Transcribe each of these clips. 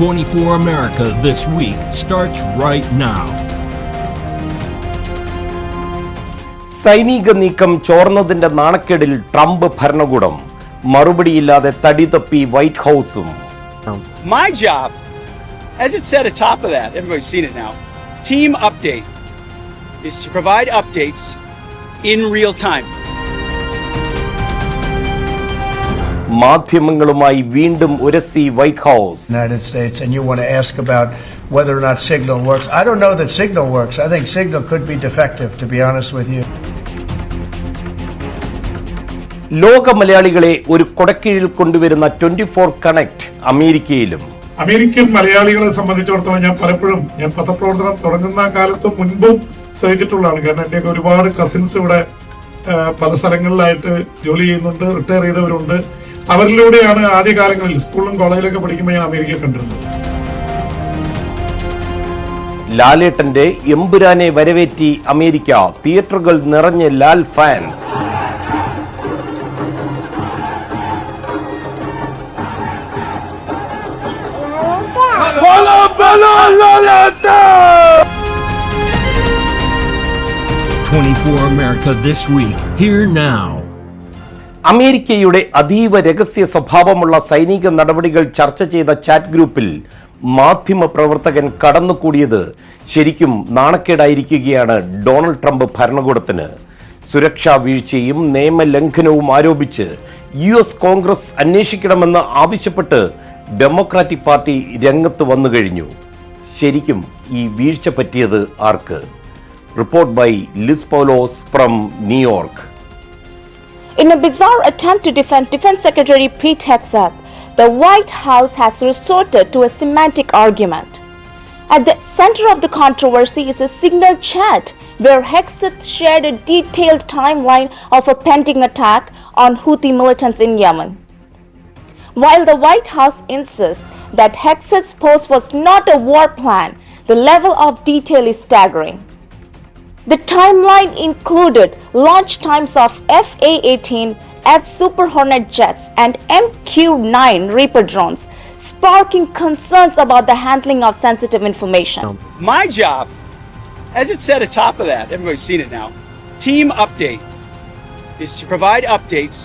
24 America This Week starts right now. സൈനിക നീക്കം ചോർന്നതിന്റെ നാണക്കേടിൽ Trump ഭരണകൂടം, മറുപടിയില്ലാതെ തടി തപ്പി white ഹൗസും. My job, as it said at top of that, everybody's seen it now, team update, is to provide updates in real time. മാധ്യമങ്ങളുമായി വീണ്ടും ഉരസി white house. United States, and you want to ask about whether or not Signal works. I don't know that Signal works. I think Signal could be defective, to be honest with you. ലോക മലയാളികളെ ഒരു കൊടക്കീഴിൽ കൊണ്ടുവരുന്ന 24 connect അമേരിക്കയിലും. American മലയാളികളെ സംബന്ധിച്ചിടത്തോളം ഞാൻ പത്രപ്രവർത്തനം തുടങ്ങുന്ന കാലത്ത് മുൻപും സഹിച്ചിട്ടുള്ളതാണ്. കാരണം എന്റെയൊക്കെ ഒരുപാട് കസിൻസ് ഇവിടെ പല സ്ഥലങ്ങളിലായിട്ട് ജോലി ചെയ്യുന്നുണ്ട്, റിട്ടയർ ചെയ്തവരുണ്ട്. അവരിലൂടെയാണ് ആദ്യകാലങ്ങളിൽ സ്കൂളിലും കോളേജിലൊക്കെ പഠിക്കുമ്പോൾ ഞാൻ അമേരിക്കയെ കണ്ടിരുന്നത്. ലാലേട്ടന്റെ എമ്പുരാനെ വരവേറ്റി അമേരിക്ക, തിയേറ്ററുകൾ നിറഞ്ഞ Lal fans. America This Week, here now. അമേരിക്കയുടെ അതീവ രഹസ്യ സ്വഭാവമുള്ള സൈനിക നടപടികൾ ചർച്ച ചെയ്ത ചാറ്റ് ഗ്രൂപ്പിൽ മാധ്യമ പ്രവർത്തകൻ കടന്നുകൂടിയത് ശരിക്കും നാണക്കേടായിരിക്കുകയാണ് ഡൊണാൾഡ് ട്രംപ് ഭരണകൂടത്തിന്. സുരക്ഷാ വീഴ്ചയും നിയമലംഘനവും ആരോപിച്ച് US കോൺഗ്രസ് അന്വേഷിക്കണമെന്ന് ആവശ്യപ്പെട്ട് ഡെമോക്രാറ്റിക് പാർട്ടി രംഗത്ത് വന്നു കഴിഞ്ഞു. ശരിക്കും ഈ വീഴ്ച പറ്റിയത് ആർക്ക്? Report by Liz Paulose from New York. In a bizarre attempt to defend Defense Secretary Pete Hegseth, the White House has resorted to a semantic argument. At the center of the controversy is a Signal chat where Hegseth shared a detailed timeline of a pending attack on Houthi militants in Yemen. While the White House insists that Hegseth's post was not a war plan, the level of detail is staggering. The timeline included launch times of F/A-18, F Super Hornet jets and MQ-9 Reaper drones, sparking concerns about the handling of sensitive information. My job, as it said at top of that, everybody's seen it now, team update, is to provide updates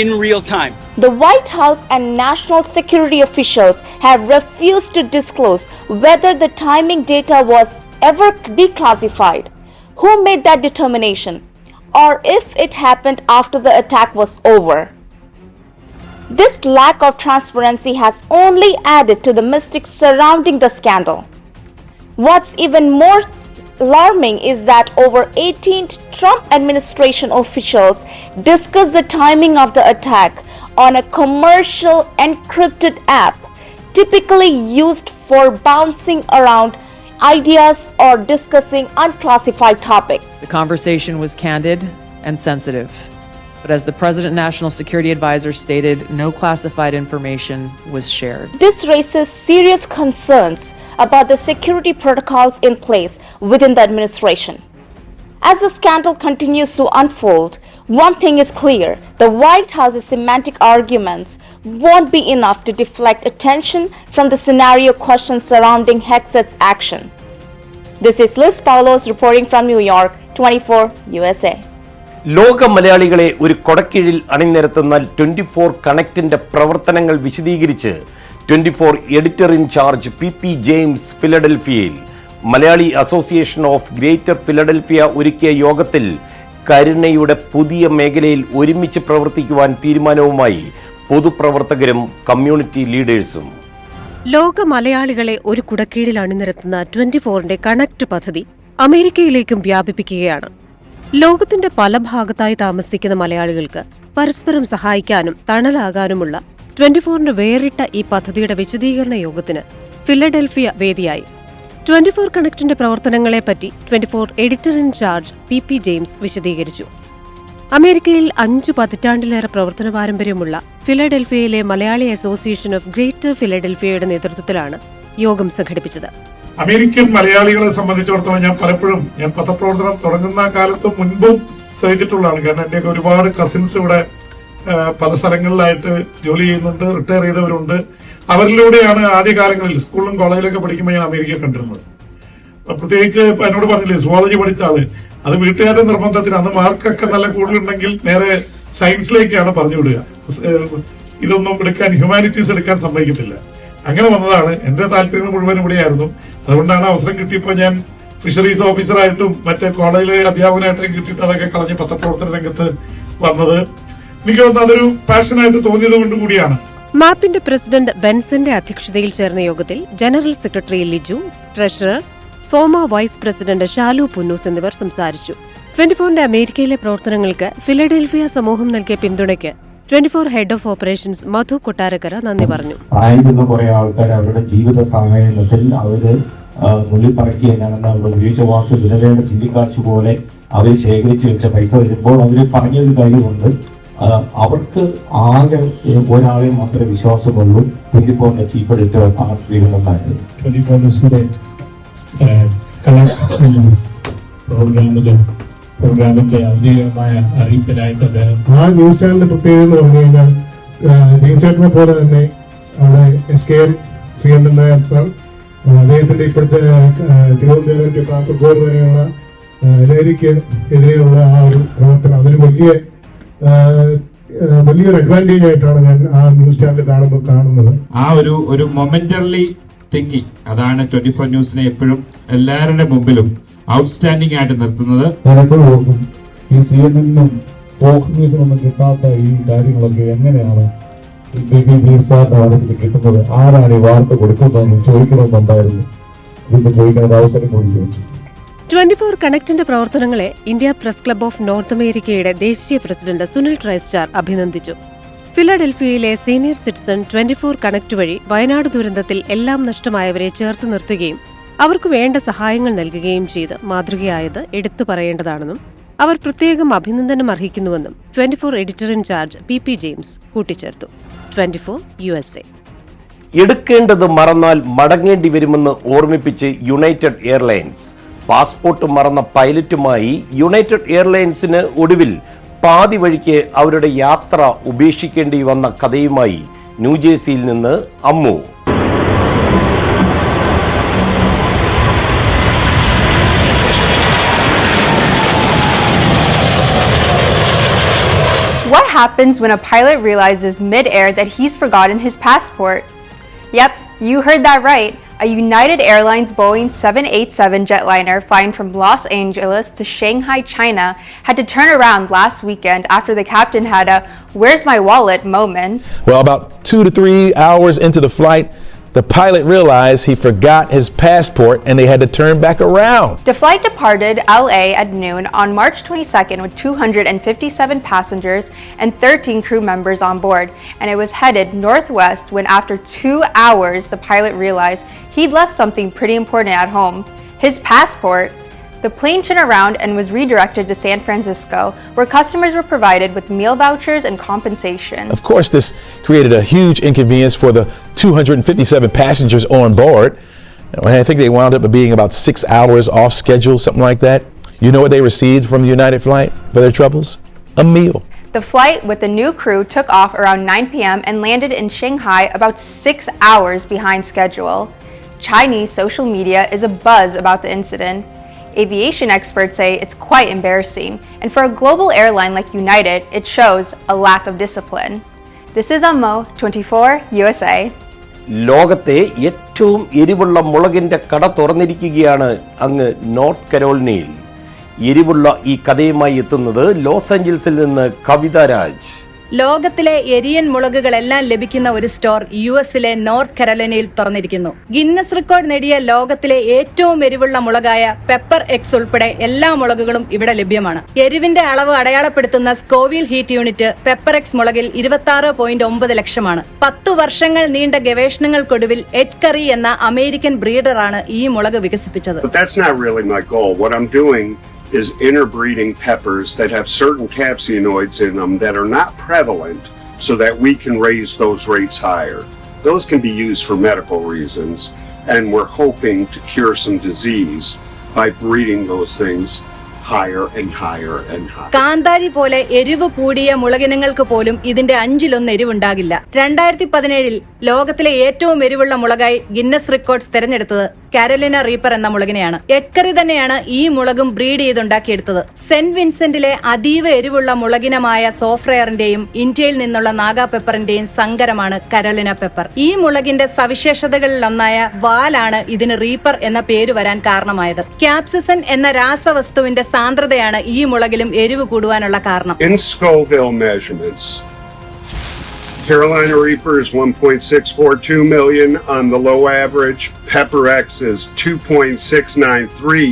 in real time. The White House and national security officials have refused to disclose whether the timing data was ever declassified, who made that determination, or if it happened after the attack was over. This lack of transparency has only added to the mystics surrounding the scandal. What's even more alarming is that over 18 Trump administration officials discussed the timing of the attack on a commercial encrypted app typically used for bouncing around ideas or discussing unclassified topics. The conversation was candid and sensitive, but as the President National Security Advisor stated, no classified information was shared. This raises serious concerns about the security protocols in place within the administration. As the scandal continues to unfold, one thing is clear: the White House's semantic arguments won't be enough to deflect attention from the scenario questions surrounding Hegseth's action. This is Liz Paulos reporting from New York, 24 USA. ലോക മലയാളികളെ ഒരു കൊടക്കീഴിൽ അണിനിരത്തുന്ന 24 കണക്റ്റിന്റെ പ്രവർത്തനങ്ങൾ വിശദീകരിച്ച് 24 editor in charge PP James ഫിലഡൽഫിയയിൽ. Malayali association of greater Philadelphia ഒരുക്കിയ യോഗത്തിൽ കരുണയുടെ പുതിയ മേഖലയിൽ ഒരുമിച്ച് പ്രവർത്തിക്കുവാൻ തീരുമാനവുമായി പൊതുപ്രവർത്തകരും കമ്മ്യൂണിറ്റി ലീഡേഴ്സും. ലോക മലയാളികളെ ഒരു കുടക്കീഴിൽ അണിനിരത്തുന്ന 24ന്റെ കണക്ട് പദ്ധതി അമേരിക്കയിലേക്കും വ്യാപിപ്പിക്കുകയാണ്. ലോകത്തിന്റെ പല ഭാഗത്തായി താമസിക്കുന്ന മലയാളികൾക്ക് പരസ്പരം സഹായിക്കാനും തണലാകാനുമുള്ള 24ന്റെ വേറിട്ട ഈ പദ്ധതിയുടെ വിശദീകരണ യോഗത്തിന് ഫിലഡൽഫിയ വേദിയായി. 24 കണക്റ്റിന്റെ പ്രവർത്തനങ്ങളെപ്പറ്റി 24 editor in charge PP James വിശദീകരിച്ചു. അമേരിക്കയിൽ 5 പതിറ്റാണ്ടിലേറെ പ്രവർത്തന പാരമ്പര്യമുള്ള ഫിലഡൽഫിയയിലെ മലയാളി അസോസിയേഷൻ ഓഫ് ഗ്രേറ്റർ ഫിലഡൽഫിയയുടെ നേതൃത്വത്തിലാണ് യോഗം സംഘടിപ്പിച്ചത്. അമേരിക്കൻ മലയാളികളെ സംബന്ധിച്ചിടത്തോളം ഞാൻ പത്രപ്രവർത്തനം തുടങ്ങുന്ന കാലത്ത് മുൻപും സഹിച്ചിട്ടുള്ളതാണ്. കാരണം എന്റെയൊക്കെ ഒരുപാട് കസിൻസ് ഇവിടെ പല സ്ഥലങ്ങളിലായിട്ട് ജോലി ചെയ്യുന്നുണ്ട്, റിട്ടയർ ചെയ്തവരുണ്ട്. അവരിലൂടെയാണ് ആദ്യകാലങ്ങളിൽ സ്കൂളിലും കോളേജിലൊക്കെ പഠിക്കുമ്പോൾ ഞാൻ അമേരിക്ക കണ്ടിരുന്നത്. പ്രത്യേകിച്ച് എന്നോട് പറഞ്ഞില്ലേ സുവോളജി പഠിച്ച ആള്, അത് വീട്ടുകാരുടെ നിർബന്ധത്തിന് അന്ന് മാർക്കൊക്കെ നല്ല കൂടുതലുണ്ടെങ്കിൽ നേരെ സയൻസിലേക്കാണ് പറഞ്ഞു വിടുക. ഇതൊന്നും എടുക്കാൻ, ഹ്യൂമാനിറ്റീസ് എടുക്കാൻ സമ്മതിക്കത്തില്ല. അങ്ങനെ വന്നതാണ്. എന്റെ താല്പര്യം മുഴുവൻ ഇവിടെയായിരുന്നു. അതുകൊണ്ടാണ് അവസരം കിട്ടിയപ്പോൾ ഞാൻ ഫിഷറീസ് ഓഫീസറായിട്ടും മറ്റേ കോളേജിലെ അധ്യാപകനായിട്ടും കിട്ടിയിട്ട് അതൊക്കെ കളഞ്ഞ് പത്രപ്രവർത്തന രംഗത്ത് വന്നത്. എനിക്ക് തോന്നുന്നു അതൊരു പാഷനായിട്ട് തോന്നിയത് കൊണ്ട് കൂടിയാണ്. മാപ്പിന്റെ പ്രസിഡന്റ് ബെൻസന്റെ അധ്യക്ഷതയിൽ ചേർന്ന യോഗത്തിൽ general secretary Liju, treasurer, former vice president Shalu Punnoose എന്നിവർ സംസാരിച്ചു. 24ന്റെ അമേരിക്കയിലെ പ്രവർത്തനങ്ങൾക്ക് ഫിലഡൽഫിയ സമൂഹം നൽകിയ പിന്തുണയ്ക്ക് 24 ഹെഡ് ഓഫ് ഓപ്പറേഷൻസ് മധു കൊട്ടാരക്കര നന്ദി പറഞ്ഞു. ആയിരുന്ന കുറെ ആൾക്കാർ അവരുടെ ജീവിത സാഹചര്യത്തിൽ അവര് നുള്ളിപ്പറക്കി എന്നാണെന്ന് അവർ ഉപയോഗിച്ച വാക്ക് വിധവയുടെ ചിന്തിക്കാഴ്ച പോലെ അവർ ശേഖരിച്ചു വെച്ച പൈസ വരുമ്പോൾ അവര് പറഞ്ഞൊരു കാര്യമുണ്ട്, അവർക്ക് ആകെ ഒരാളെ മാത്രമേ വിശ്വാസമുള്ളൂ. 24ന്റെ ചീഫ് എഡിറ്റർ ആർ ശ്രീകണ്ഠനായിരുന്നു. 24 പ്രോഗ്രാമിന്റെ ഔദ്യോഗികമായ അറിയിപ്പിനായിട്ട് ആ ന്യൂസ് ചാനൽ പ്രത്യേകത എന്ന് പറഞ്ഞു കഴിഞ്ഞാൽ ന്യൂസ് പോലെ തന്നെ അവിടെ SKM ശ്രീകണ്ഠൻ നായർ സാർ, അദ്ദേഹത്തിന്റെ ഇപ്പോഴത്തെ തിരുവനന്തപുരം ടു കാസർഗോഡ് വരെയുള്ള ലഹരിക്ക് എതിരെയുള്ള ആ ഒരു പ്രവർത്തനം, അതൊരു വലിയൊരു അഡ്വാൻറ്റേജ് ആയിട്ടാണ് ഞാൻ ആ ന്യൂസ് ചാനൽ കാണുന്നത്. ആ ഒരു മൊമെന്ററി തിങ്കിങ് അതാണ് 24 ന്യൂസിനെ എപ്പോഴും എല്ലാവരുടെ മുമ്പിലും ഔട്ട്സ്റ്റാൻഡിംഗ് ആയിട്ട് നിർത്തുന്നത്. ഞാനെപ്പോഴും ഓർക്കും ഈ CNN-നും ഫോക്സ് ന്യൂസിനൊന്നും കിട്ടാത്ത ഈ കാര്യങ്ങളൊക്കെ എങ്ങനെയാണ് സാറിന്റെ മനസ്സിൽ കിട്ടുന്നത്, ആരാണ് ഈ വാർത്ത കൊടുക്കുന്നതെന്ന് ചോദിക്കണമെന്നുണ്ടായിരുന്നു. ഇതിന്റെ ചോദിക്കുന്ന അവസരം കൂടി ചോദിച്ചു. 24 കണക്റ്റിന്റെ പ്രവർത്തനങ്ങളെ India press club of north അമേരിക്കയുടെ ദേശീയ പ്രസിഡന്റ് സുനിൽ ട്രൈസ്റ്റാർ അഭിനന്ദിച്ചു. ഫിലഡൽഫിയയിലെ സീനിയർ സിറ്റിസൺ 24 കണക്ട് വഴി വയനാട് ദുരന്തത്തിൽ എല്ലാം നഷ്ടമായവരെ ചേർത്ത് നിർത്തുകയും അവർക്ക് വേണ്ട സഹായങ്ങൾ നൽകുകയും ചെയ്ത് മാതൃകയായത് എടുത്തു പറയേണ്ടതാണെന്നും അവർ പ്രത്യേകം അഭിനന്ദനം അർഹിക്കുന്നുവെന്നും 24 editor in charge PP James കൂട്ടിച്ചേർത്തു. 24 USA. എടുക്കേണ്ടത് മറന്നാൽ മടങ്ങേണ്ടി വരുമെന്ന് ഓർമ്മിപ്പിച്ച് യുണൈറ്റഡ് എയർലൈൻസ്. പാസ്പോർട്ട് മറന്ന പൈലറ്റുമായി യുണൈറ്റഡ് എയർലൈൻസിന് ഒടുവിൽ പാതി വഴിക്ക് അവരുടെ യാത്ര ഉപേക്ഷിക്കേണ്ടി വന്ന കഥയുമായി ന്യൂജേഴ്സിയിൽ നിന്ന് Ammu. What happens when a pilot realizes mid-air that he's forgotten his passport? Yep, you heard that right. A United Airlines Boeing 787 jetliner flying from Los Angeles to Shanghai, China, had to turn around last weekend after the captain had a "where's my wallet" moment. Well, about 2 to 3 hours into the flight, the pilot realized he forgot his passport and they had to turn back around. The flight departed LA at noon on March 22nd with 257 passengers and 13 crew members on board, and it was headed northwest when after 2 hours the pilot realized he'd left something pretty important at home, his passport. The plane turned around and was redirected to San Francisco, where customers were provided with meal vouchers and compensation. Of course, this created a huge inconvenience for the 257 passengers on board. I think they wound up being about 6 hours off schedule, something like that. You know what they received from the United flight for their troubles? A meal. The flight with the new crew took off around 9 p.m. and landed in Shanghai about 6 hours behind schedule. Chinese social media is abuzz about the incident. Aviation experts say it's quite embarrassing, and for a global airline like United, it shows a lack of discipline. This is Ammo, 24 USA. ലോകത്തെ ഏറ്റവും എരിവുള്ള മുളകിന്റെ കട തുറന്നിരിക്കുകയാണ് അങ്ങ് north കരോളിനയിൽ. എരിവുള്ള ഈ കഥയുമായി എത്തുന്നത് loss ആഞ്ചൽസിൽ നിന്ന് കവിത രാജ്. ലോകത്തിലെ എരിയൻ മുളകുകളെല്ലാം ലഭിക്കുന്ന ഒരു സ്റ്റോർ US-ലെ നോർത്ത് കരോലിനയിൽ തുറന്നിരിക്കുന്നു. ഗിന്നസ് റെക്കോർഡ് നേടിയ ലോകത്തിലെ ഏറ്റവും എരിവുള്ള മുളകായ പെപ്പർ എക്സ് ഉൾപ്പെടെ എല്ലാ മുളകുകളും ഇവിടെ ലഭ്യമാണ്. എരിവിന്റെ അളവ് അടയാളപ്പെടുത്തുന്ന സ്കോവിൽ ഹീറ്റ് യൂണിറ്റ് പെപ്പർ എക്സ് മുളകിൽ 26.9 ലക്ഷമാണ്. 10 വർഷങ്ങൾ നീണ്ട ഗവേഷണങ്ങൾക്കൊടുവിൽ എഡ് കറി എന്ന അമേരിക്കൻ ബ്രീഡറാണ് ഈ മുളക് വികസിപ്പിച്ചത്. Is interbreeding peppers that have certain capsaicinoids in them that are not prevalent so that we can raise those rates higher. Those can be used for medical reasons, and we're hoping to cure some disease by breeding those things higher and higher and higher. കാന്താരി പോലെ എരിവ് കൂടിയ മുളകിനങ്ങൾക്ക് പോലും ഇതിന്റെ 1/5 എരിവുണ്ടാകില്ല. 2017 ലോകത്തിലെ ഏറ്റവും എരിവുള്ള മുളകായി Guinness records തെരഞ്ഞെടുത്തത് കാരോലിന റീപ്പർ എന്ന മുളകിനെയാണ്. എഡ്കറി തന്നെയാണ് ഈ മുളകും ബ്രീഡ് ചെയ്തുണ്ടാക്കിയെടുത്തത്. സെന്റ് വിൻസെന്റിലെ അതീവ എരിവുള്ള മുളകിനമായ സോഫ്രയറിന്റെയും ഇന്ത്യയിൽ നിന്നുള്ള നാഗാ പെപ്പറിന്റെയും സങ്കരമാണ് കാരോലിന പെപ്പർ. ഈ മുളകിന്റെ സവിശേഷതകളിലൊന്നായ വാലാണ് ഇതിന് റീപ്പർ എന്ന പേര് വരാൻ കാരണമായത്. ക്യാപ്സിസൻ എന്ന രാസവസ്തുവിന്റെ സാന്ദ്രതയാണ് ഈ മുളകിലും എരിവ് കൂടുവാനുള്ള കാരണം. In Scoville measurements, Carolina Reaper is 1.642 million on the low average. Pepper X is 2.693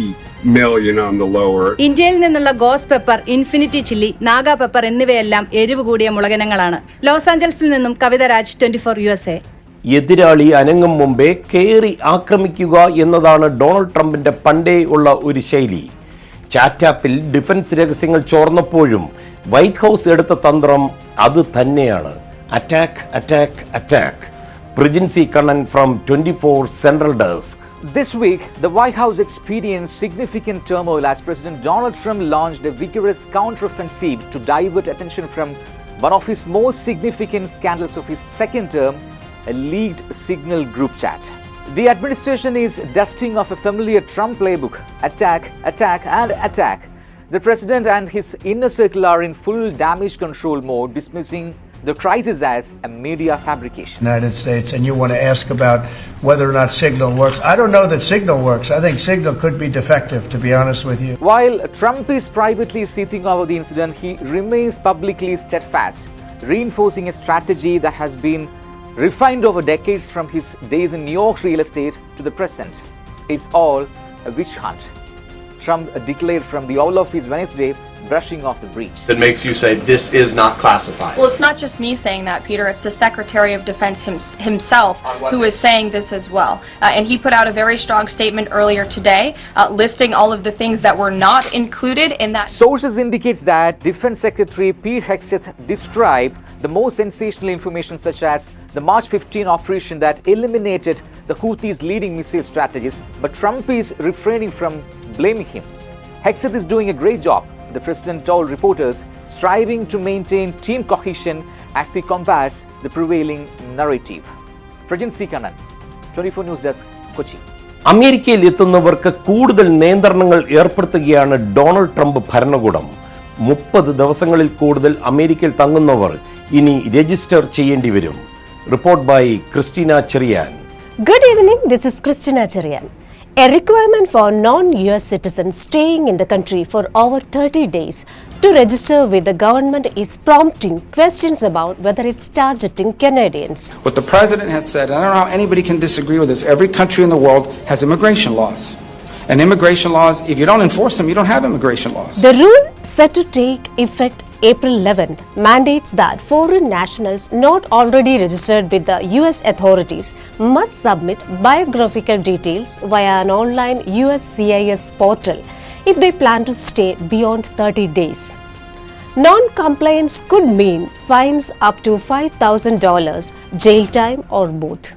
million on the lower. ഇന്ത്യയിൽ നിന്നുള്ള goes pepper, infinity chilli, Naga pepper എന്നിവയെല്ലാം എരിവ് കൂടിയ മുളകിനങ്ങളാണ്. ലോസ് ആഞ്ചൽസിൽ നിന്നും കവിത രാജ്, 24 USA. എതിരാളി അനങ്ങും മുമ്പേ കയറി ആക്രമിക്കുക എന്നതാണ് ഡൊണാൾഡ് ട്രംപിന്റെ പണ്ടേ ഉള്ള ഒരു ശൈലി. ചാറ്റാപ്പിൽ ഡിഫൻസ് രഹസ്യങ്ങൾ ചോർന്നപ്പോഴും വൈറ്റ് ഹൗസ് എടുത്ത തന്ത്രം അത് തന്നെയാണ്. Attack attack attack. Prajinsi Kannan from 24 Central Desk. This week, the White House experienced significant turmoil as President Donald Trump launched a vigorous counteroffensive to divert attention from one of his most significant scandals of his second term, a leaked Signal group chat. The administration is dusting off a familiar Trump playbook: attack, attack, and attack. The president and his inner circle are in full damage control mode, dismissing the crisis as a media fabrication. United States, and you want to ask about whether or not Signal works. I don't know that Signal works. I think Signal could be defective, to be honest with you. While Trump is privately seething over the incident, he remains publicly steadfast, reinforcing a strategy that has been refined over decades from his days in New York real estate to the present. It's all a witch hunt. Trump declared from the Oval Office Wednesday, brushing off the breach. That makes you say this is not classified. Well, it's not just me saying that, Peter. It's the Secretary of Defense himself who is saying this as well. And he put out a very strong statement earlier today, listing all of the things that were not included in that. Sources indicates that Defense Secretary Pete Hegseth described the most sensational information, such as the March 15 operation that eliminated the Houthis' leading missile strategist, but Trump is refraining from blaming him. Hegseth is doing a great job, the president told reporters, striving to maintain team cohesion as he combats the prevailing narrative. Prajansi Kannan, 24 News Desk, Kochi. അമേരിക്കയിൽ എത്തുന്നവർക്ക് കൂടുതൽ നിയന്ത്രണങ്ങൾ ഏർപ്പെടുത്തുകയാണ് Donald Trump ഭരണകൂടം. 30 ദിവസങ്ങളിൽ കൂടുതൽ അമേരിക്കയിൽ തങ്ങുന്നവർ ഇനി register ചെയ്യേണ്ടി വരും. Report by Christina Cherian. Good evening, this is Christina Cherian. A requirement for non-US citizens staying in the country for over 30 days to register with the government is prompting questions about whether it's targeting Canadians. What the president has said, and I don't know how anybody can disagree with this, every country in the world has immigration laws. And immigration laws, if you don't enforce them, you don't have immigration laws. The rule set to take effect April 11th mandates that foreign nationals not already registered with the US authorities must submit biographical details via an online USCIS portal if they plan to stay beyond 30 days. Non-compliance could mean fines up to $5,000, jail time, or both.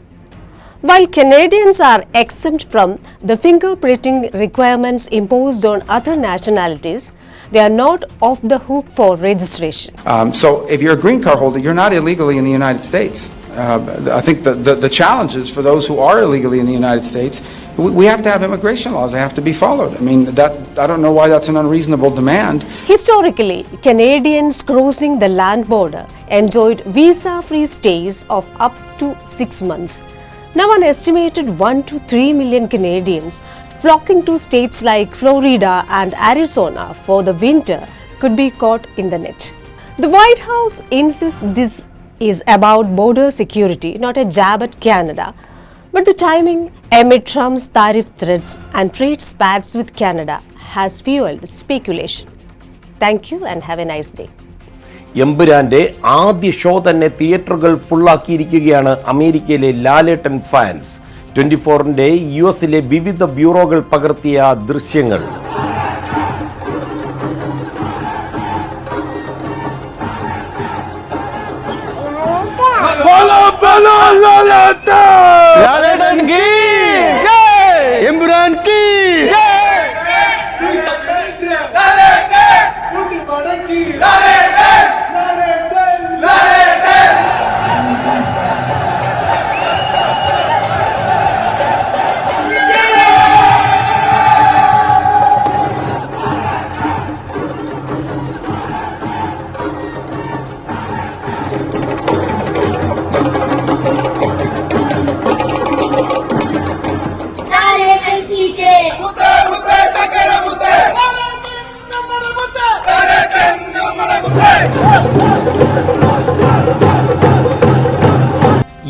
While Canadians are exempt from the fingerprinting requirements imposed on other nationalities, they are not off the hook for registration. So if you're a green card holder, you're not illegally in the United States. I think the challenge is for those who are illegally in the United States, we have to have immigration laws. They have to be followed. I mean, I don't know why that's an unreasonable demand. Historically, Canadians crossing the land border enjoyed visa-free stays of up to 6 months. Now an estimated 1 to 3 million Canadians flocking to states like Florida and Arizona for the winter could be caught in the net. The White House insists this is about border security, not a jab at Canada. But the timing amid Trump's tariff threats and trade spats with Canada has fueled speculation. Thank you and have a nice day. എമ്പുരാന്റെ ആദ്യ show തന്നെ തിയേറ്ററുകൾ ഫുള്ളാക്കിയിരിക്കുകയാണ് അമേരിക്കയിലെ ലാലേട്ടൻ fans. 24ന്റെ യുഎസിലെ വിവിധ ബ്യൂറോകൾ പകർത്തിയ ദൃശ്യങ്ങൾ. എമ്പുരാൻ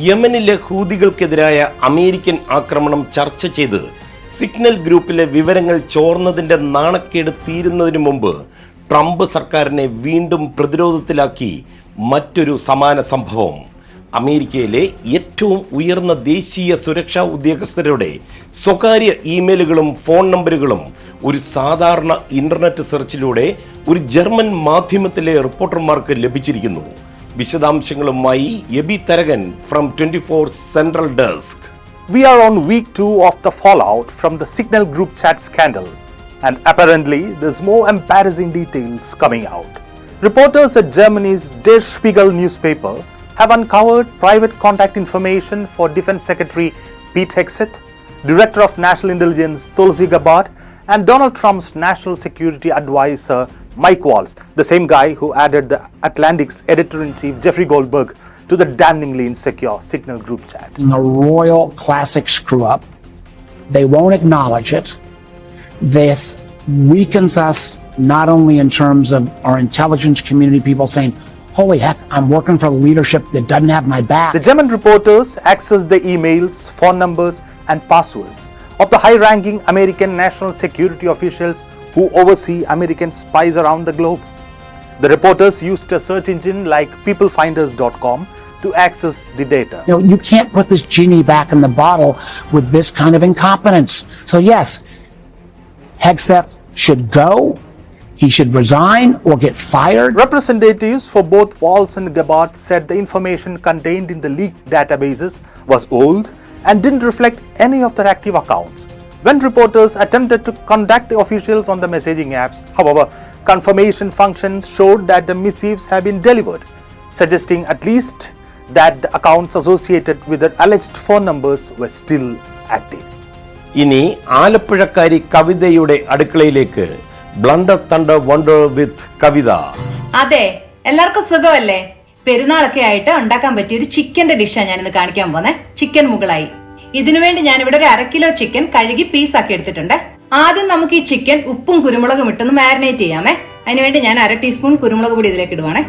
യമനിലെ ഹൂതികൾക്കെതിരായ American ആക്രമണം ചർച്ച ചെയ്ത് സിഗ്നൽ ഗ്രൂപ്പിലെ വിവരങ്ങൾ ചോർന്നതിന്റെ നാണക്കേട് തീരുന്നതിന് മുമ്പ് ട്രംപ് സർക്കാരിനെ വീണ്ടും പ്രതിരോധത്തിലാക്കി മറ്റൊരു സമാന സംഭവം. അമേരിക്കയിലെ ഏറ്റവും ഉയർന്ന ദേശീയ സുരക്ഷാ ഉദ്യോഗസ്ഥരുടെ സ്വകാര്യ ഇമെയിലുകളും ഫോൺ നമ്പറുകളും ഒരു സാധാരണ ഇന്റർനെറ്റ് സെർച്ചിലൂടെ ഒരു ജർമ്മൻ മാധ്യമത്തിലെ റിപ്പോർട്ടർമാർക്ക് ലഭിച്ചിരിക്കുന്നു. വിശദാംശങ്ങളുമായി Aby Tharakan from 24 central desk. We are on week 2 of the fallout from the Signal group chat scandal, and apparently there's more embarrassing details coming out. Reporters at Germany's Der Spiegel newspaper have uncovered private contact information for Defense Secretary Pete Hegseth, Director of National Intelligence Tulsi Gabbard, and Donald Trump's National Security Advisor Mike Waltz, the same guy who added the Atlantic's editor-in-chief Jeffrey Goldberg to the damningly insecure Signal group chat. In a royal classic screw-up, they won't acknowledge it. This weakens us not only in terms of our intelligence community, people saying, holy heck, I'm working for leadership that doesn't have my back. The German reporters accessed the emails, phone numbers, and passwords of the high-ranking American national security officials who oversee American spies around the globe. The reporters used a search engine like peoplefinders.com to access the data. You can't put this genie back in the bottle with this kind of incompetence. So yes, Hegseth should go. He should resign or get fired. Representatives for both Waltz and Gabbard said the information contained in the leaked databases was old and didn't reflect any of their active accounts. When reporters attempted to contact the officials on the messaging apps, however, confirmation functions showed that the missives have been delivered, suggesting at least that the accounts associated with the alleged phone numbers were still active. ഇനി ആലപ്പുഴക്കാരി കവിതയുടെ അടുക്കളയിലേക്ക്. Blunder thunder wonder വിത്ത് കവിത. അതെ, എല്ലാവർക്കും സുഖമല്ലേ? പെരുന്നാളൊക്കെ ആയിട്ട് ഉണ്ടാക്കാൻ പറ്റിയ ഒരു ചിക്കന്റെ ഡിഷാണ് ഞാൻ ഇന്ന് കാണിക്കാൻ പോന്നെ. ചിക്കൻ മുകളായി. ഇതിനുവേണ്ടി ഞാൻ ഇവിടെ ഒരു 1/2 കിലോ ചിക്കൻ കഴുകി പീസാക്കി എടുത്തിട്ടുണ്ട്. ആദ്യം നമുക്ക് ഈ ചിക്കൻ ഉപ്പും കുരുമുളകും ഇട്ടൊന്ന് മാരിനേറ്റ് ചെയ്യാമേ. അതിനുവേണ്ടി ഞാൻ 1/2 ടീസ്പൂൺ കുരുമുളക് പൊടി ഇതിലേക്ക് ഇടുവാണേ.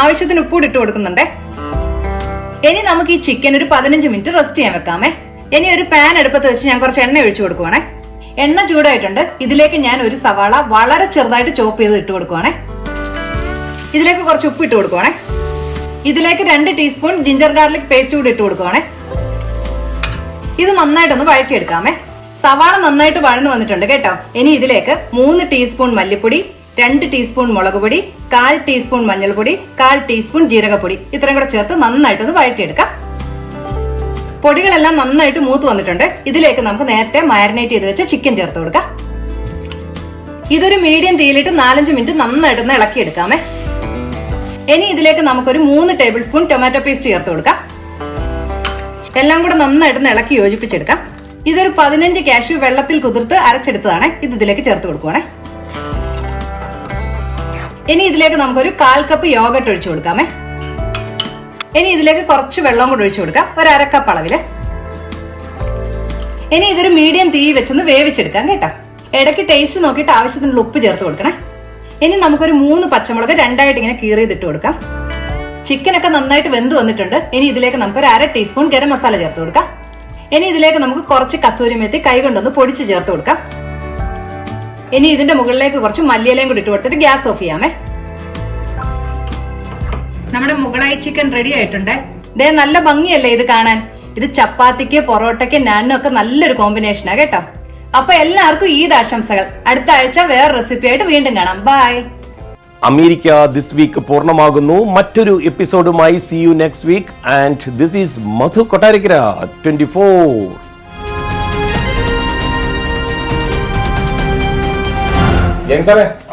ആവശ്യത്തിന് ഉപ്പ് ഇട്ട് കൊടുക്കുന്നുണ്ട്. ഇനി നമുക്ക് ഈ ചിക്കൻ ഒരു 15 മിനിറ്റ് റെസ്റ്റ് ചെയ്യാൻ വെക്കാമേ. ഇനി ഒരു പാൻ അടുപ്പത്ത് വെച്ച് ഞാൻ കുറച്ച് എണ്ണ ഒഴിച്ചു കൊടുക്കുവാണേ. എണ്ണ ചൂടായിട്ടുണ്ട്. ഇതിലേക്ക് ഞാൻ ഒരു സവാള വളരെ ചെറുതായിട്ട് ചോപ്പ് ചെയ്ത് ഇട്ട് കൊടുക്കുവാണേ. ഇതിലേക്ക് കുറച്ച് ഉപ്പ് ഇട്ട് കൊടുക്കുവാണേ. ഇതിലേക്ക് 2 ടീസ്പൂൺ ജിഞ്ചർ ഗാർലിക് പേസ്റ്റ് കൂടി ഇട്ട് കൊടുക്കുവാണേ. ഇത് നന്നായിട്ടൊന്ന് വഴറ്റിയെടുക്കാമേ. സവാള നന്നായിട്ട് വഴന്നു വന്നിട്ടുണ്ട് കേട്ടോ. ഇനി ഇതിലേക്ക് 3 ടീസ്പൂൺ മല്ലിപ്പൊടി, 2 ടീസ്പൂൺ മുളക് പൊടി, 1/4 ടീസ്പൂൺ മഞ്ഞൾപ്പൊടി, 1/4 ടീസ്പൂൺ ജീരകപ്പൊടി ഇത്രയും കൂടെ ചേർത്ത് നന്നായിട്ടൊന്ന് വഴറ്റിയെടുക്കാം. പൊടികളെല്ലാം നന്നായിട്ട് മൂത്ത് വന്നിട്ടുണ്ട്. ഇതിലേക്ക് നമുക്ക് നേരത്തെ മാരിനേറ്റ് ചെയ്ത് വെച്ച ചിക്കൻ ചേർത്ത് കൊടുക്കാം. ഇതൊരു മീഡിയം തീയിലിട്ട് 4-5 മിനിറ്റ് നന്നായിട്ടൊന്ന് ഇളക്കിയെടുക്കാമേ. ഇനി ഇതിലേക്ക് നമുക്കൊരു 3 ടേബിൾ സ്പൂൺ ടൊമാറ്റോ പേസ്റ്റ് ചേർത്ത് കൊടുക്കാം. എല്ലാം കൂടെ നന്നായിട്ടൊന്ന് ഇളക്കി യോജിപ്പിച്ചെടുക്കാം. ഇതൊരു 15 കാഷ്യൂ വെള്ളത്തിൽ കുതിർത്ത് അരച്ചെടുത്തതാണ്. ഇത് ഇതിലേക്ക് ചേർത്ത് കൊടുക്കുവാണേ. ഇനി ഇതിലേക്ക് നമുക്കൊരു 1/4 കപ്പ് യോഗട്ട് ഒഴിച്ചു കൊടുക്കാമേ. ഇനി ഇതിലേക്ക് കുറച്ച് വെള്ളം കൂടെ ഒഴിച്ചു കൊടുക്കാം, ഒരു 1/2 കപ്പ് അളവില്. ഇനി ഇതൊരു മീഡിയം തീ വെച്ചൊന്ന് വേവിച്ചെടുക്കാം കേട്ടോ. ഇടയ്ക്ക് ടേസ്റ്റ് നോക്കിയിട്ട് ആവശ്യത്തിനുള്ള ഉപ്പ് ചേർത്ത് കൊടുക്കണേ. ഇനി നമുക്കൊരു 3 പച്ചമുളക് രണ്ടായിട്ട് ഇങ്ങനെ കീറിയിട്ടിട്ട് കൊടുക്കാം. ചിക്കനൊക്കെ നന്നായിട്ട് വെന്ത് വന്നിട്ടുണ്ട്. ഇനി ഇതിലേക്ക് നമുക്ക് ഒരു 1/2 ടീസ്പൂൺ ഗരം മസാല ചേർത്ത് കൊടുക്കാം. ഇനി ഇതിലേക്ക് നമുക്ക് കുറച്ച് കസൂരി മെത്തി കൈ കൊണ്ടൊന്ന് പൊടിച്ച് ചേർത്ത് കൊടുക്കാം. ഇനി ഇതിന്റെ മുകളിലേക്ക് കുറച്ച് മല്ലിയിലയും കൂടി ഇട്ട് കൊടുത്തിട്ട് ഗ്യാസ് ഓഫ് ചെയ്യാമേ. നമ്മുടെ മുകളായി ചിക്കൻ റെഡി ആയിട്ടുണ്ട്. ഇതേ നല്ല ഭംഗിയല്ലേ ഇത് കാണാൻ? ഇത് ചപ്പാത്തിക്ക്, പൊറോട്ടയ്ക്ക്, നാനിനും ഒക്കെ നല്ലൊരു കോമ്പിനേഷനാ കേട്ടോ. അപ്പൊ എല്ലാവർക്കും ഈദ് ആശംസകൾ. അടുത്ത ആഴ്ച വേറെ റെസിപ്പി ആയിട്ട് വീണ്ടും കാണാം. ബൈ. അമേരിക്ക ദിസ് വീക്ക് പൂർണ്ണമാകുന്നു. മറ്റൊരു എപ്പിസോഡുമായി see you next week. And this is Madhu Kottarakkara 24.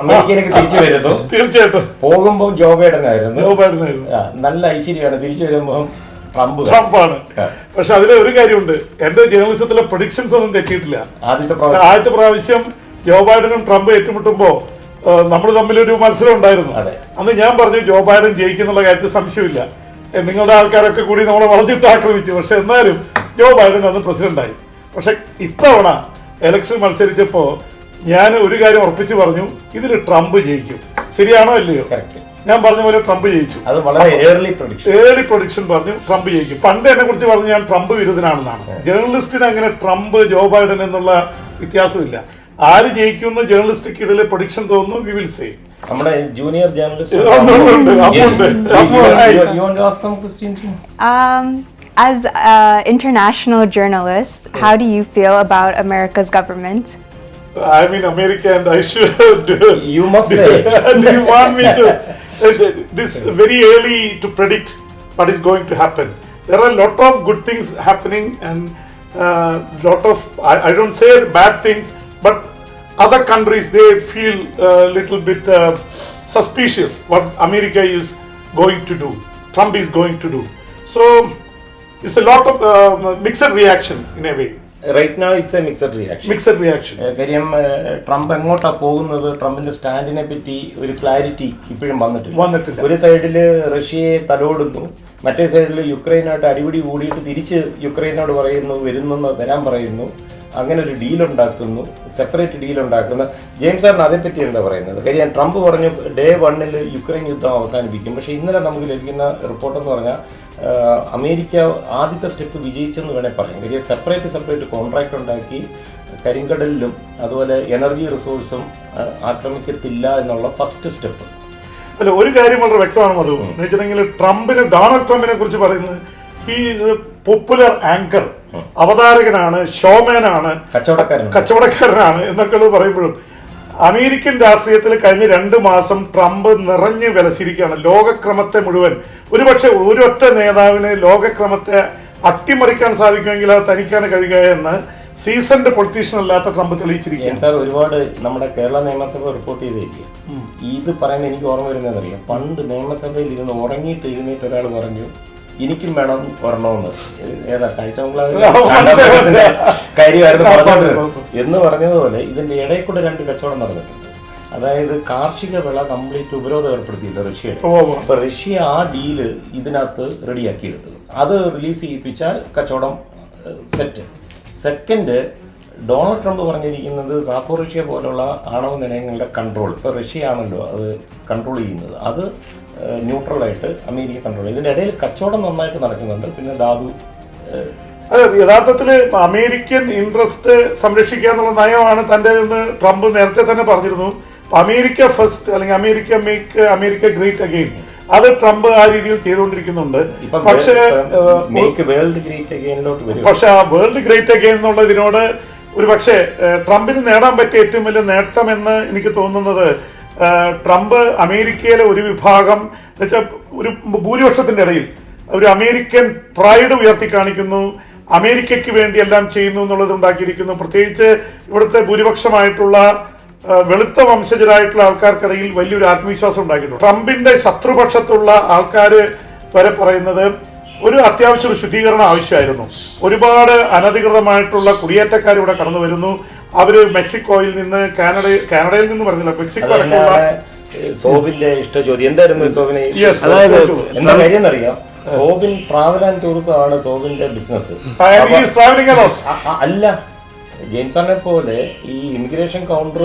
അമേരിക്കയിലേക്ക് തിരിച്ചു വരുന്നു. തീർച്ചയായിട്ടും പോകുമ്പോൾ ജോ ബൈഡൻ ആയിരുന്നു. നല്ല ഐശ്വര്യമാണ്. തിരിച്ചു വരുമ്പോൾ ട്രംപാണ്. പക്ഷെ അതിലെ ഒരു കാര്യമുണ്ട്, എന്റെ ജേർണലിസത്തിലെ പ്രൊഡിക്ഷൻസ് ഒന്നും തെറ്റിയിട്ടില്ല. ആദ്യത്തെ പ്രാവശ്യം ജോ ബൈഡനും ട്രംപ് ഏറ്റുമുട്ടുമ്പോ നമ്മൾ തമ്മിലൊരു മത്സരം ഉണ്ടായിരുന്നു. അന്ന് ഞാൻ പറഞ്ഞു ജോ ബൈഡൻ ജയിക്കുന്നുള്ള കാര്യത്തിൽ സംശയമില്ല. നിങ്ങളുടെ ആൾക്കാരൊക്കെ കൂടി നമ്മളെ വളഞ്ഞിട്ട് ആക്രമിച്ചു. പക്ഷെ എന്നാലും ജോ ബൈഡൻ അന്ന് പ്രസിഡന്റായി. പക്ഷെ ഇത്തവണ ഇലക്ഷൻ മത്സരിച്ചപ്പോ ഞാൻ ഒരു കാര്യം ഉറപ്പിച്ചു പറഞ്ഞു, ഇതിൽ ട്രംപ് ജയിക്കും. ശരിയാണോ അല്ലയോ? ഞാൻ പറഞ്ഞ പോലെ ട്രംപ് ജയിച്ചു. അത് വളരെ ഏർലി പ്രൊഡിക്ഷൻ പറഞ്ഞു ട്രംപ് ജയിക്കും. പണ്ട് എന്നെ കുറിച്ച് പറഞ്ഞു ഞാൻ ട്രംപ് വിരുദ്ധനാണെന്നാണ്. ജേർണലിസ്റ്റിന് അങ്ങനെ ട്രംപ് ജോ ബൈഡൻ എന്നുള്ള വ്യത്യാസമില്ല. ആര് ജയിക്കുമെന്ന് ജേർണലിസ്റ്റിക്ക് ഇതിൽ പ്രൊഡിക്ഷൻ തോന്നുന്നു. We will say. നമ്മുടെ junior journalist As an international journalist, how do you feel about America's government? I'm in America and I should. You must say. Do you want me to? This very early to predict what is going to happen. There are a lot of good things happening and lot of I don't say bad things, but other countries they feel a little bit suspicious what America is going to do, Trump is going to do. So it's a lot of mixed reaction in a way. Right now it's a mixed reaction. കാര്യം Trump എങ്ങോട്ടാ പോകുന്നത്, ട്രംപിന്റെ സ്റ്റാൻഡിനെ പറ്റി ഒരു clarity ഇപ്പോഴും വന്നിട്ടില്ല. ഒരു സൈഡിൽ റഷ്യയെ തലോടുന്നു, മറ്റേ സൈഡിൽ യുക്രൈനായിട്ട് അടിപിടി കൂടിയിട്ട് തിരിച്ച് യുക്രൈനോട് പറയുന്നു വരാൻ പറയുന്നു. അങ്ങനെ ഒരു ഡീലുണ്ടാക്കുന്നു, സെപ്പറേറ്റ് ഡീലുണ്ടാക്കുന്നു. ജെയിംസ് സാറിന് അതേപ്പറ്റി എന്താ പറയുന്നത്? കാര്യം ട്രംപ് പറഞ്ഞു ഡേ 1 യുക്രൈൻ യുദ്ധം അവസാനിപ്പിക്കും. പക്ഷേ ഇന്നലെ നമുക്ക് ലഭിക്കുന്ന റിപ്പോർട്ടെന്ന് പറഞ്ഞാൽ അമേരിക്ക ആദ്യത്തെ സ്റ്റെപ്പ് വിജയിച്ചെന്ന് വേണേൽ പറയാം. കാര്യം സെപ്പറേറ്റ് കോൺട്രാക്ട് ഉണ്ടാക്കി കരിങ്കടലിലും അതുപോലെ എനർജി റിസോഴ്സും ആക്രമിക്കത്തില്ല എന്നുള്ള ഫസ്റ്റ് സ്റ്റെപ്പ്. അല്ല, ഒരു കാര്യം വളരെ വ്യക്തമാണ് മധു, എന്ന് വെച്ചിട്ടുണ്ടെങ്കിൽ ഡൊണാൾഡ് ട്രംപിനെ കുറിച്ച് പറയുന്നത് he is a popular anchor, അവതാരകനാണ്, ഷോമാനാണ്, കച്ചവടക്കാരനാണ് എന്നൊക്കെ പറയുമ്പോഴും അമേരിക്കൻ രാഷ്ട്രീയത്തിൽ കഴിഞ്ഞ 2 മാസം ട്രംപ് നിറഞ്ഞു വിലസിരിക്കുകയാണ്. ലോകക്രമത്തെ മുഴുവൻ, ഒരുപക്ഷെ ഒരൊറ്റ നേതാവിന് ലോകക്രമത്തെ അട്ടിമറിക്കാൻ സാധിക്കുമെങ്കിൽ അത് തനിക്കാണ് കഴിയുക എന്ന് സീസൺഡ് പൊളിറ്റീഷ്യൻ അല്ലാത്ത ട്രംപ് തെളിയിച്ചിരിക്കുകയാണ്. സാർ ഒരുപാട് നമ്മുടെ കേരള നിയമസഭ റിപ്പോർട്ട് ചെയ്തിരിക്കും. ഇത് പറയുമ്പോൾ എനിക്ക് ഓർമ്മ വരുന്നതറിയാം, പണ്ട് നിയമസഭയിൽ ഇരുന്ന് ഉറങ്ങിയിട്ട് എഴുന്നേറ്റ് ഒരാൾ പറഞ്ഞു എനിക്കും വേണം വരണമെന്ന്. ഏതാ കാര്യമായിരുന്നു പറഞ്ഞത് എന്ന് പറഞ്ഞതുപോലെ ഇതിന്റെ ഇടയിൽ കൂടെ 2 കച്ചവടം നടന്നിട്ടുണ്ട്. അതായത് കാർഷിക വിള കംപ്ലീറ്റ് ഉപരോധം ഏർപ്പെടുത്തിയില്ല റഷ്യയുടെ. അപ്പൊ റഷ്യ ആ ഡീല് ഇതിനകത്ത് റെഡിയാക്കിയെടുത്തു. അത് റിലീസ് ചെയ്യിപ്പിച്ചാൽ കച്ചവടം സെറ്റ്. സെക്കൻഡ്, ഡൊണാൾഡ് ട്രംപ് പറഞ്ഞിരിക്കുന്നത് സാപ്പോറഷ്യ പോലുള്ള ആണവ നിലയങ്ങളുടെ കൺട്രോൾ, ഇപ്പോൾ റഷ്യ ആണല്ലോ അത് കൺട്രോൾ ചെയ്യുന്നത്, അത് ന്യൂട്രലായിട്ട് അമേരിക്ക കൺട്രോൾ. ഇതിൻ്റെ ഇടയിൽ കച്ചവടം നന്നായിട്ട് നടക്കുന്നുണ്ട്. പിന്നെ ധാതു അതെ, യഥാർത്ഥത്തിൽ അമേരിക്കൻ ഇൻട്രസ്റ്റ് സംരക്ഷിക്കുക എന്നുള്ള നയമാണ് തൻ്റെ എന്ന് ട്രംപ് നേരത്തെ തന്നെ പറഞ്ഞിരുന്നു. അമേരിക്ക ഫസ്റ്റ് അല്ലെങ്കിൽ അമേരിക്ക ഗ്രേറ്റ് അഗെയിൻ, അത് ട്രംപ് ആ രീതിയിൽ ചെയ്തുകൊണ്ടിരിക്കുന്നുണ്ട്. പക്ഷേ ആ വേൾഡ് ഗ്രേറ്റ് അഗെയിൻ എന്നുള്ള ഇതിനോട് ഒരു പക്ഷേ ട്രംപിന് നേടാൻ പറ്റിയ ഏറ്റവും വലിയ നേട്ടം എന്ന് എനിക്ക് തോന്നുന്നത് ട്രംപ് അമേരിക്കയിലെ ഒരു വിഭാഗം എന്നുവെച്ചാൽ ഒരു ഭൂരിപക്ഷത്തിന്റെ ഇടയിൽ ഒരു അമേരിക്കൻ പ്രൈഡ് ഉയർത്തി കാണിക്കുന്നു, അമേരിക്കയ്ക്ക് വേണ്ടി എല്ലാം ചെയ്യുന്നു എന്നുള്ളത് ഉണ്ടാക്കിയിരിക്കുന്നു. പ്രത്യേകിച്ച് ഇവിടുത്തെ ഭൂരിപക്ഷമായിട്ടുള്ള വെളുത്ത വംശജരായിട്ടുള്ള ആൾക്കാർക്കിടയിൽ വലിയൊരു ആത്മവിശ്വാസം ഉണ്ടാക്കിയിട്ടുണ്ട്. ട്രംപിന്റെ ശത്രുപക്ഷത്തുള്ള ആൾക്കാർ വരെ പറയുന്നത് ഒരു അത്യാവശ്യം ഒരു ശുദ്ധീകരണം ആവശ്യമായിരുന്നു. ഒരുപാട് അനധികൃതമായിട്ടുള്ള കുടിയേറ്റക്കാർ ഇവിടെ കടന്നു വരുന്നു. അവര് മെക്സിക്കോയിൽ നിന്ന് കാനഡയിൽ നിന്ന് പറഞ്ഞില്ല, മെക്സിക്കോ അടക്കമുള്ള സോബിന്റെ ഇഷ്ട ചോദ്യം എന്തായിരുന്നു സോബിനെ? എന്താ കാര്യം എന്നറിയാം, സോബിൻ ട്രാവൽ ആൻഡ് ടൂറിസം ആണ് സോബിന്റെ ബിസിനസ്. അല്ല, ജെയിംസാനെ പോലെ ഈ ഇമിഗ്രേഷൻ കൗണ്ടർ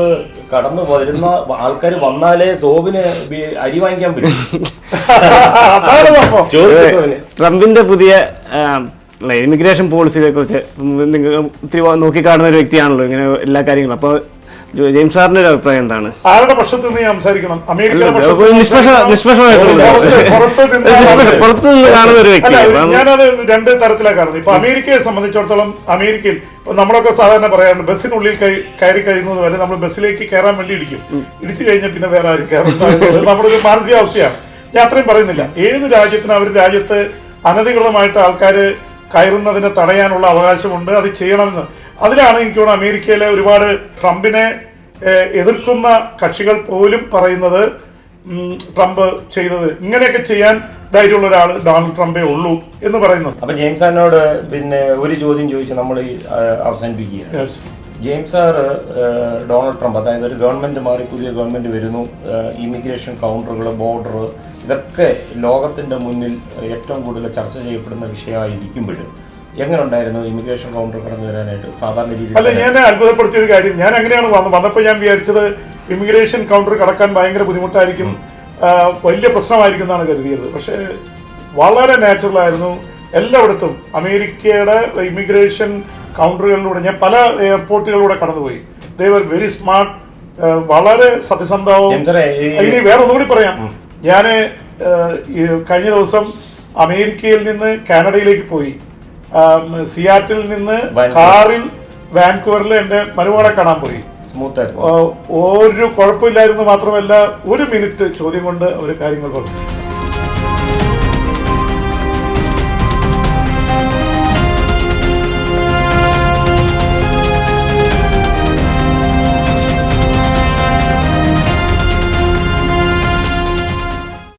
കടന്നു വരുന്ന ആൾക്കാർ വന്നാലേ സോബിന് അരി വാങ്ങിക്കാൻ പറ്റും. ട്രംപിന്റെ പുതിയ ഇമിഗ്രേഷൻ പോളിസിയെ കുറിച്ച് നിങ്ങൾ ഒത്തിരി നോക്കിക്കാണുന്ന ഒരു വ്യക്തിയാണല്ലോ ഇങ്ങനെ എല്ലാ കാര്യങ്ങളും. അപ്പോൾ ജെയിംസ് സാറിന്റെ ഒരു അഭിപ്രായം എന്താണ്? ആരുടെ പക്ഷത്ത് നിന്ന് സംസാരിക്കണം? പുറത്തു നിന്ന് കാണുന്ന ഒരു വ്യക്തി. ഞാനത് 2 തരത്തിലാണ് കാണുന്നത്. ഇപ്പൊ അമേരിക്കയെ സംബന്ധിച്ചിടത്തോളം, അമേരിക്കയിൽ നമ്മളൊക്കെ സാധാരണ പറയാറുണ്ട് ബസ്സിനുള്ളിൽ കയറി കഴിയുന്നത് വരെ നമ്മൾ ബസ്സിലേക്ക് കയറാൻ വേണ്ടി ഇടിച്ചു കഴിഞ്ഞാൽ പിന്നെ വേറെ ആരും കയറുന്നത് നമ്മുടെ ഒരു മാനസികാവസ്ഥയാണ്. ഞാൻ അത്രയും പറയുന്നില്ല. ഏത് രാജ്യത്തിനും അവർ രാജ്യത്ത് അനധികൃതമായിട്ട് ആൾക്കാർ കയറുന്നതിനെ തടയാനുള്ള അവകാശമുണ്ട്, അത് ചെയ്യണമെന്ന്. അതിലാണ് എനിക്ക് തോന്നുന്നത് അമേരിക്കയിലെ ഒരുപാട് ട്രംപിനെ എതിർക്കുന്ന കക്ഷികൾ പോലും പറയുന്നത് ട്രംപ് ചെയ്തത് ഇങ്ങനെയൊക്കെ ചെയ്യാൻ ധൈര്യമുള്ള ഒരാൾ ഡൊണാൾഡ് ട്രംപേ ഉള്ളൂ എന്ന് പറയുന്നത്. അപ്പൊ ജെയിംസ് സാറിനോട് പിന്നെ ഒരു ചോദ്യം ചോദിച്ച് നമ്മൾ അവസാനിപ്പിക്കുകയാണ്. ജെയിംസ് സാർ, ഡൊണാൾഡ് ട്രംപ്, അതായത് ഒരു ഗവൺമെന്റ് മാറി പുതിയ ഗവൺമെന്റ് വരുന്നു, ഇമിഗ്രേഷൻ കൗണ്ടറുകൾ, ബോർഡർ, ഇതൊക്കെ ലോകത്തിന്റെ മുന്നിൽ ഏറ്റവും കൂടുതൽ ചർച്ച ചെയ്യപ്പെടുന്ന വിഷയമായിരിക്കുമ്പോഴും എങ്ങനെ ഉണ്ടായിരുന്നു ഇമിഗ്രേഷൻ കൗണ്ടർ കടന്നു വരാനായിട്ട് സാധാരണ രീതിയിൽ? അല്ല, ഞാൻ അത്ഭുതപ്പെടുത്തിയ ഒരു കാര്യം, ഞാൻ അങ്ങനെയാണ് വന്നപ്പോൾ ഞാൻ വിചാരിച്ചത് ഇമിഗ്രേഷൻ കൗണ്ടർ കടക്കാൻ ഭയങ്കര ബുദ്ധിമുട്ടായിരിക്കും, വലിയ പ്രശ്നമായിരിക്കും എന്നാണ് കരുതിയത്. പക്ഷേ വളരെ നാച്ചുറൽ ആയിരുന്നു. എല്ലായിടത്തും അമേരിക്കയുടെ ഇമിഗ്രേഷൻ കൗണ്ടറുകളിലൂടെ ഞാൻ പല എയർപോർട്ടുകളിലൂടെ കടന്നുപോയി. ദേ വർ വെരി സ്മാർട്ട്, വളരെ സത്യസന്ധവും. ഇനി വേറെ ഒന്നുകൂടി പറയാം, ഞാൻ കഴിഞ്ഞ ദിവസം അമേരിക്കയിൽ നിന്ന് കാനഡയിലേക്ക് പോയി. സിയാറ്റിൽ നിന്ന് കാറിൽ വാൻകൂവറിൽ എന്റെ മരുമകളെ കാണാൻ പോയി. ഒരു കുഴപ്പമില്ലായിരുന്നു. മാത്രമല്ല 1 മിനിറ്റ് ചോദ്യം കൊണ്ട് അവർ കാര്യങ്ങൾ പറഞ്ഞു.